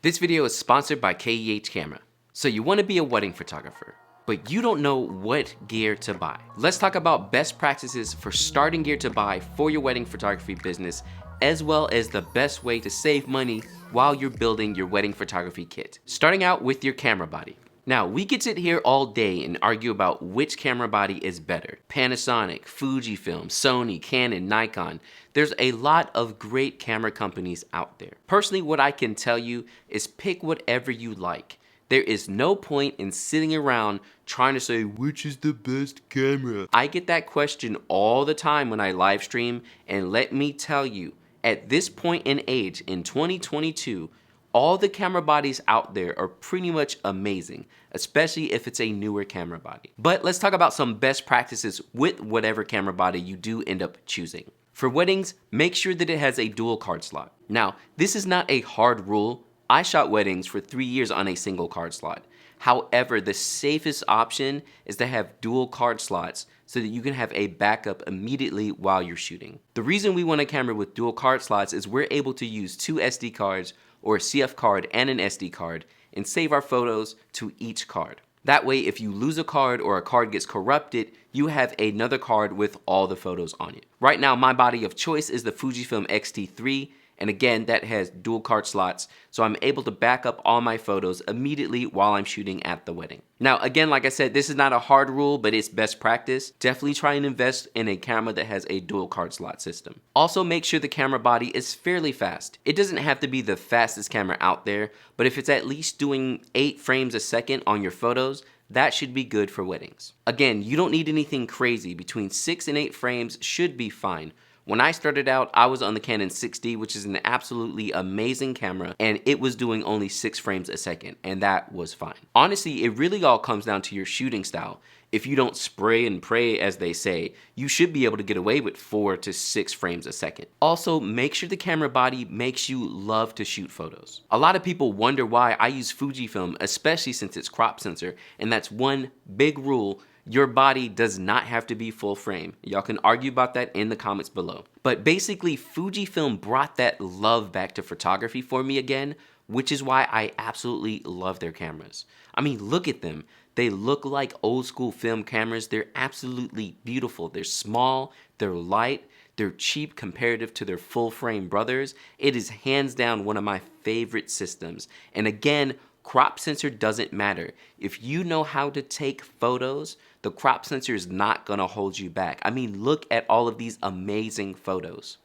This video is sponsored by KEH Camera. So you want to be a wedding photographer, but you don't know what gear to buy. Let's talk about best practices for starting gear to buy for your wedding photography business, as well as the best way to save money while you're building your wedding photography kit. Starting out with your camera body. Now, we could sit here all day and argue about which camera body is better. Panasonic, Fujifilm, Sony, Canon, Nikon. There's a lot of great camera companies out there. Personally, what I can tell you is pick whatever you like. There is no point in sitting around trying to say, which is the best camera? I get that question all the time when I live stream, and let me tell you, at this point in age, in 2022, all the camera bodies out there are pretty much amazing, especially if it's a newer camera body. But let's talk about some best practices with whatever camera body you do end up choosing. For weddings, make sure that it has a dual card slot. Now, this is not a hard rule. I shot weddings for 3 years on a single card slot. However, the safest option is to have dual card slots so that you can have a backup immediately while you're shooting. The reason we want a camera with dual card slots is we're able to use 2 SD cards or a CF card and an SD card and save our photos to each card. That way, if you lose a card or a card gets corrupted, you have another card with all the photos on it. Right now, my body of choice is the Fujifilm X-T3, and again, that has dual card slots, so I'm able to back up all my photos immediately while I'm shooting at the wedding. Now, again, like I said, this is not a hard rule, but it's best practice. Definitely try and invest in a camera that has a dual card slot system. Also, make sure the camera body is fairly fast. It doesn't have to be the fastest camera out there, but if it's at least doing 8 frames a second on your photos, that should be good for weddings. Again, you don't need anything crazy. Between 6 and 8 frames should be fine. When I started out, I was on the Canon 6D, which is an absolutely amazing camera, and it was doing only 6 frames a second, and that was fine. Honestly, it really all comes down to your shooting style. If you don't spray and pray, as they say, you should be able to get away with 4 to 6 frames a second. Also, make sure the camera body makes you love to shoot photos. A lot of people wonder why I use Fujifilm, especially since it's crop sensor, and that's one big rule. Your body does not have to be full frame. Y'all can argue about that in the comments below. But basically, Fujifilm brought that love back to photography for me again, which is why I absolutely love their cameras. I mean, look at them. They look like old school film cameras. They're absolutely beautiful. They're small, they're light, they're cheap comparative to their full frame brothers. It is hands down one of my favorite systems. And again, crop sensor doesn't matter. If you know how to take photos, the crop sensor is not gonna hold you back. I mean, look at all of these amazing photos.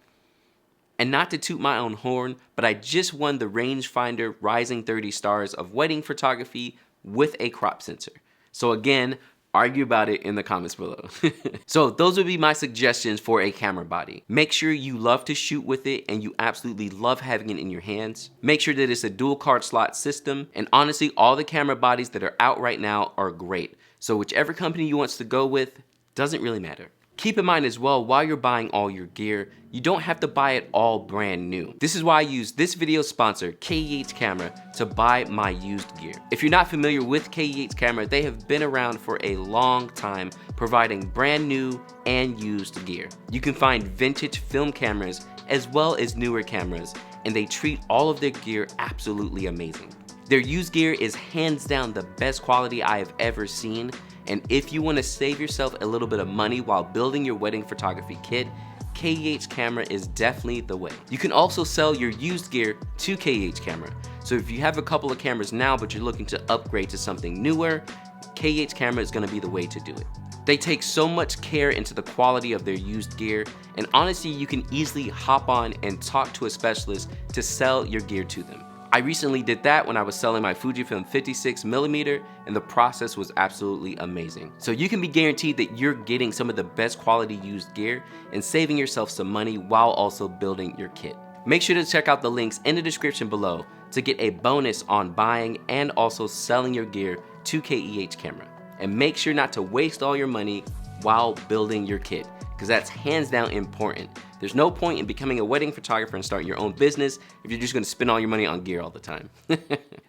And not to toot my own horn, but I just won the Rangefinder Rising 30 Stars of Wedding Photography with a crop sensor. So again, argue about it in the comments below. So those would be my suggestions for a camera body. Make sure you love to shoot with it and you absolutely love having it in your hands. Make sure that it's a dual card slot system. And honestly, all the camera bodies that are out right now are great. So whichever company you want to go with, doesn't really matter. Keep in mind as well, while you're buying all your gear, you don't have to buy it all brand new. This is why I use this video sponsor, KEH Camera, to buy my used gear. If you're not familiar with KEH Camera, they have been around for a long time, providing brand new and used gear. You can find vintage film cameras as well as newer cameras, and they treat all of their gear absolutely amazing. Their used gear is hands down the best quality I have ever seen, and if you want to save yourself a little bit of money while building your wedding photography kit, KEH Camera is definitely the way. You can also sell your used gear to KEH Camera. So if you have a couple of cameras now but you're looking to upgrade to something newer, KEH Camera is going to be the way to do it. They take so much care into the quality of their used gear, and honestly, you can easily hop on and talk to a specialist to sell your gear to them. I recently did that when I was selling my Fujifilm 56mm, and the process was absolutely amazing. So you can be guaranteed that you're getting some of the best quality used gear and saving yourself some money while also building your kit. Make sure to check out the links in the description below to get a bonus on buying and also selling your gear to KEH Camera. And make sure not to waste all your money while building your kit, because that's hands down important. There's no point in becoming a wedding photographer and starting your own business if you're just gonna spend all your money on gear all the time.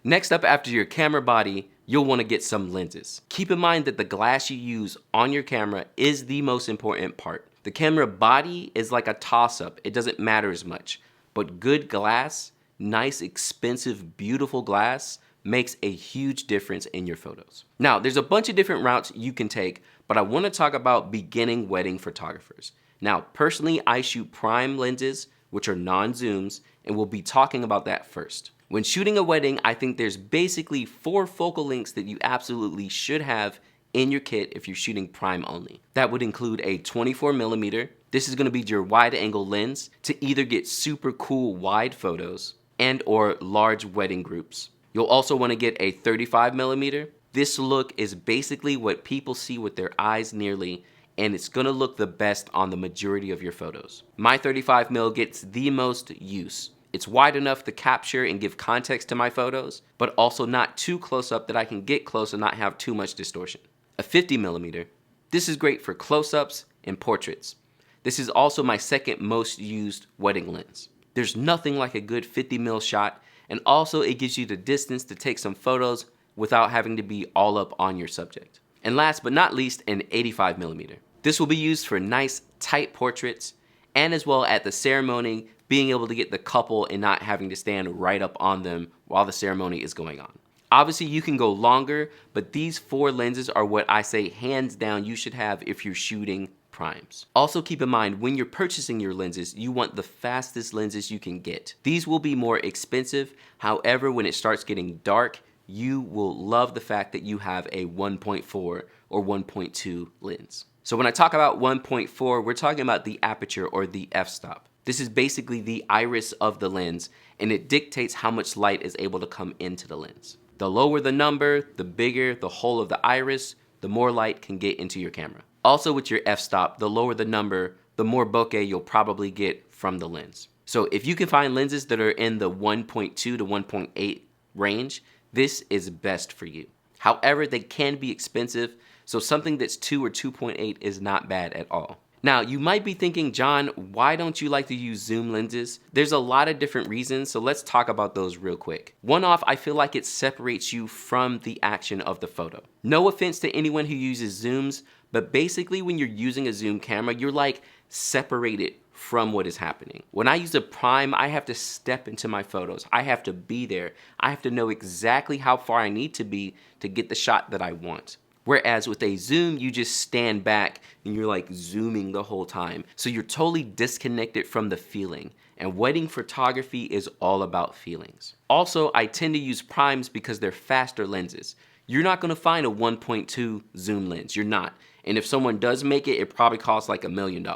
Next up, after your camera body, you'll wanna get some lenses. Keep in mind that the glass you use on your camera is the most important part. The camera body is like a toss-up. It doesn't matter as much, but good glass nice, expensive, beautiful glass makes a huge difference in your photos. Now, there's a bunch of different routes you can take, but I want to talk about beginning wedding photographers. Now, personally, I shoot prime lenses, which are non-zooms, and we'll be talking about that first. When shooting a wedding, I think there's basically 4 focal lengths that you absolutely should have in your kit if you're shooting prime only. That would include a 24mm. This is gonna be your wide angle lens to either get super cool wide photos and or large wedding groups. You'll also wanna get a 35mm. This look is basically what people see with their eyes nearly, and it's gonna look the best on the majority of your photos. My 35mm gets the most use. It's wide enough to capture and give context to my photos, but also not too close up that I can get close and not have too much distortion. A 50mm, this is great for close-ups and portraits. This is also my second most used wedding lens. There's nothing like a good 50mm shot, and also it gives you the distance to take some photos without having to be all up on your subject. And last but not least, an 85mm. This will be used for nice, tight portraits, and as well at the ceremony, being able to get the couple and not having to stand right up on them while the ceremony is going on. Obviously, you can go longer, but these 4 lenses are what I say hands down you should have if you're shooting primes. Also keep in mind, when you're purchasing your lenses, you want the fastest lenses you can get. These will be more expensive. However, when it starts getting dark, you will love the fact that you have a 1.4 or 1.2 lens. So when I talk about 1.4, we're talking about the aperture or the f-stop. This is basically the iris of the lens, and it dictates how much light is able to come into the lens. The lower the number, the bigger the hole of the iris, the more light can get into your camera. Also with your f-stop, the lower the number, the more bokeh you'll probably get from the lens. So if you can find lenses that are in the 1.2 to 1.8 range, this is best for you. However, they can be expensive, so something that's 2 or 2.8 is not bad at all. Now, you might be thinking, John, why don't you like to use zoom lenses? There's a lot of different reasons, so let's talk about those real quick. One off, I feel like it separates you from the action of the photo. No offense to anyone who uses zooms, but basically when you're using a zoom camera, you're like separated from what is happening. When I use a prime, I have to step into my photos. I have to be there. I have to know exactly how far I need to be to get the shot that I want. Whereas with a zoom, you just stand back and you're like zooming the whole time. So you're totally disconnected from the feeling. And wedding photography is all about feelings. Also, I tend to use primes because they're faster lenses. You're not gonna find a 1.2 zoom lens, you're not. And if someone does make it, it probably costs like $1 million.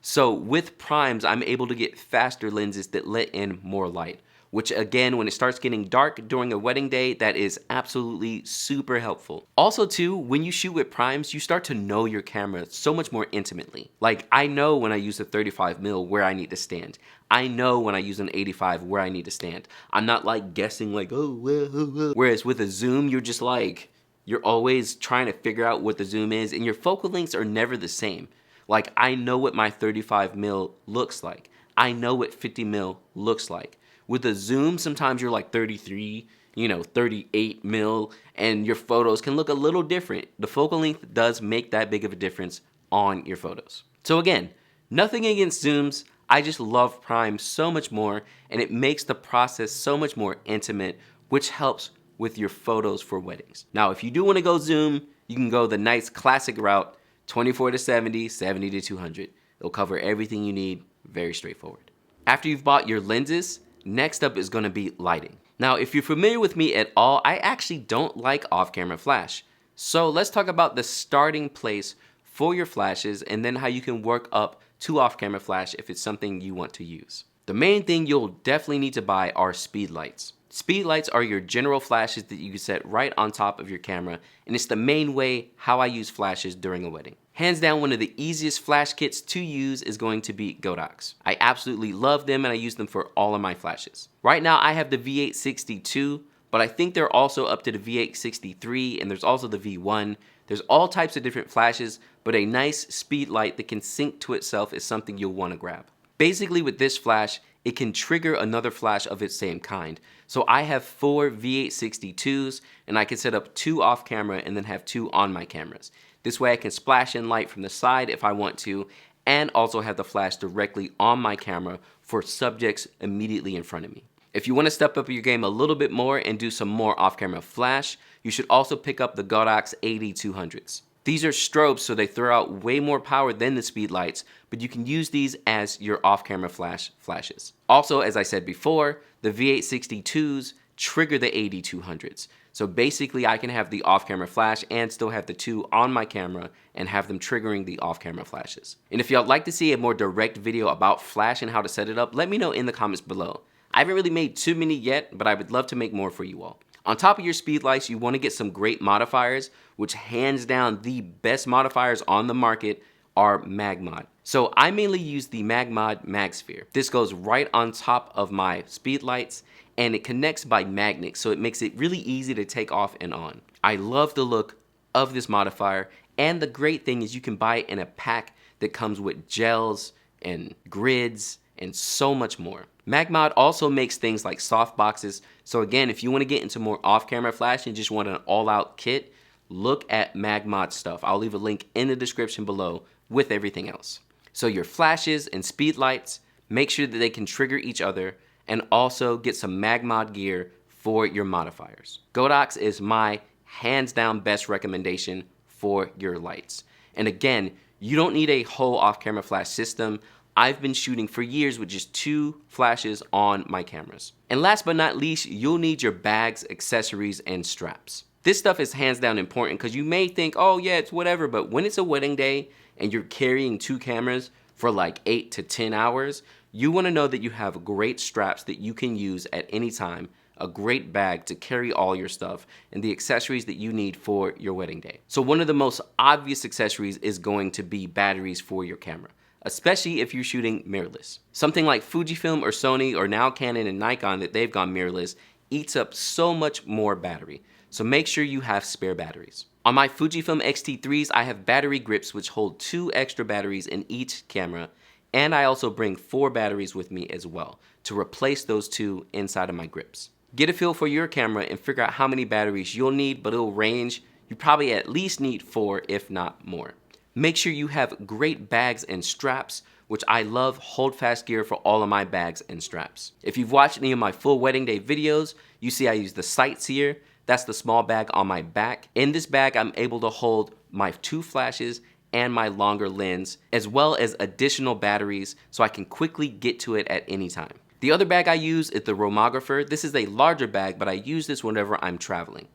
So with primes, I'm able to get faster lenses that let in more light, which again, when it starts getting dark during a wedding day, that is absolutely super helpful. Also too, when you shoot with primes, you start to know your camera so much more intimately. Like I know when I use a 35mm where I need to stand. I know when I use an 85 where I need to stand. I'm not like guessing like, oh, well. Whereas with a zoom, you're just like, you're always trying to figure out what the zoom is and your focal lengths are never the same. Like I know what my 35mm looks like. I know what 50mm looks like. With a zoom, sometimes you're like 33, 38mm, and your photos can look a little different. The focal length does make that big of a difference on your photos. So again, nothing against zooms. I just love prime so much more, and it makes the process so much more intimate, which helps with your photos for weddings. Now, if you do want to go zoom, you can go the nice classic route, 24 to 70, 70 to 200. It'll cover everything you need, very straightforward. After you've bought your lenses, next up is gonna be lighting. Now, if you're familiar with me at all, I actually don't like off-camera flash. So let's talk about the starting place for your flashes and then how you can work up to off-camera flash if it's something you want to use. The main thing you'll definitely need to buy are speed lights. Speed lights are your general flashes that you can set right on top of your camera, and it's the main way how I use flashes during a wedding. Hands down, one of the easiest flash kits to use is going to be Godox. I absolutely love them and I use them for all of my flashes. Right now I have the V862, but I think they're also up to the V863 and there's also the V1. There's all types of different flashes, but a nice speed light that can sync to itself is something you'll want to grab. Basically with this flash, it can trigger another flash of its same kind. So I have 4 V862s and I can set up 2 off camera and then have 2 on my cameras. This way I can splash in light from the side if I want to, and also have the flash directly on my camera for subjects immediately in front of me. If you want to step up your game a little bit more and do some more off-camera flash, you should also pick up the Godox AD200s. These are strobes, so they throw out way more power than the speed lights, but you can use these as your off-camera flashes. Also, as I said before, the V862s trigger the AD200s. So basically I can have the off-camera flash and still have the two on my camera and have them triggering the off-camera flashes. And if y'all like to see a more direct video about flash and how to set it up, let me know in the comments below. I haven't really made too many yet, but I would love to make more for you all. On top of your speed lights, you want to get some great modifiers, which hands down the best modifiers on the market are MagMod. So I mainly use the MagMod MagSphere. This goes right on top of my speed lights and it connects by magnets, so it makes it really easy to take off and on. I love the look of this modifier, and the great thing is you can buy it in a pack that comes with gels and grids and so much more. MagMod also makes things like soft boxes, so again, if you want to get into more off-camera flash and just want an all-out kit, look at MagMod stuff. I'll leave a link in the description below with everything else. So your flashes and speed lights, make sure that they can trigger each other, and also get some MagMod gear for your modifiers. Godox is my hands down best recommendation for your lights. And again, you don't need a whole off-camera flash system. I've been shooting for years with just 2 flashes on my cameras. And last but not least, you'll need your bags, accessories, and straps. This stuff is hands down important because you may think, oh yeah, it's whatever, but when it's a wedding day and you're carrying 2 cameras for like 8 to 10 hours, you want to know that you have great straps that you can use at any time, a great bag to carry all your stuff, and the accessories that you need for your wedding day. So one of the most obvious accessories is going to be batteries for your camera, especially if you're shooting mirrorless. Something like Fujifilm or Sony or now Canon and Nikon that they've gone mirrorless eats up so much more battery. So make sure you have spare batteries. On my Fujifilm X-T3s, I have battery grips which hold 2 extra batteries in each camera, and I also bring 4 batteries with me as well to replace those 2 inside of my grips. Get a feel for your camera and figure out how many batteries you'll need, but it'll range. You probably at least need 4, if not more. Make sure you have great bags and straps, which I love Holdfast gear for all of my bags and straps. If you've watched any of my full wedding day videos, you see I use the Sights here. That's the small bag on my back. In this bag, I'm able to hold my 2 flashes and my longer lens, as well as additional batteries so I can quickly get to it at any time. The other bag I use is the Romographer. This is a larger bag, but I use this whenever I'm traveling.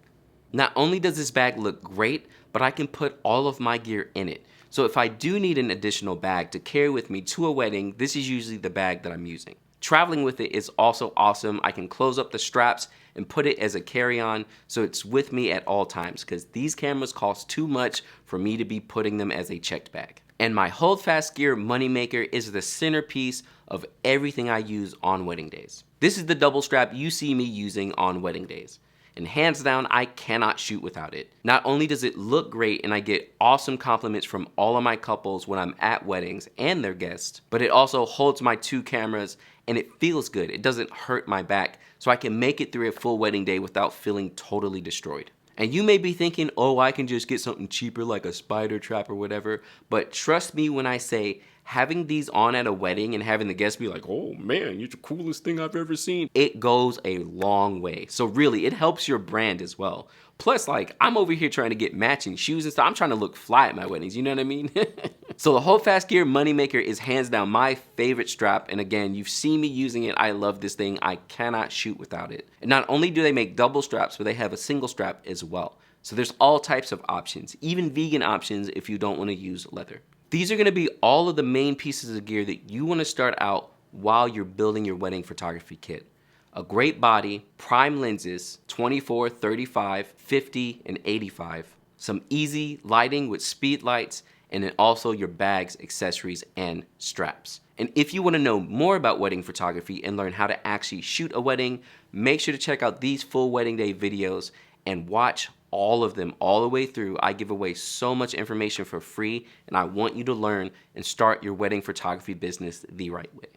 Not only does this bag look great, but I can put all of my gear in it. So if I do need an additional bag to carry with me to a wedding, this is usually the bag that I'm using. Traveling with it is also awesome. I can close up the straps and put it as a carry-on so it's with me at all times because these cameras cost too much for me to be putting them as a checked bag. And my Holdfast gear moneymaker is the centerpiece of everything I use on wedding days. This is the double strap you see me using on wedding days. And hands down, I cannot shoot without it. Not only does it look great and I get awesome compliments from all of my couples when I'm at weddings and their guests, but it also holds my 2 cameras and it feels good. It doesn't hurt my back, so I can make it through a full wedding day without feeling totally destroyed. And you may be thinking, oh, I can just get something cheaper like a spider trap or whatever, but trust me when I say having these on at a wedding and having the guests be like, oh man, you're the coolest thing I've ever seen, it goes a long way. So really, it helps your brand as well. Plus, like, I'm over here trying to get matching shoes and stuff. I'm trying to look fly at my weddings, you know what I mean? So the Holdfast gear moneymaker is hands down my favorite strap. And again, you've seen me using it. I love this thing. I cannot shoot without it. And not only do they make double straps, but they have a single strap as well. So there's all types of options, even vegan options if you don't want to use leather. These are going to be all of the main pieces of gear that you want to start out while you're building your wedding photography kit. A great body, prime lenses, 24, 35, 50, and 85. Some easy lighting with speed lights, and then also your bags, accessories, and straps. And if you want to know more about wedding photography and learn how to actually shoot a wedding, make sure to check out these full wedding day videos and watch all of them all the way through. I give away so much information for free, and I want you to learn and start your wedding photography business the right way.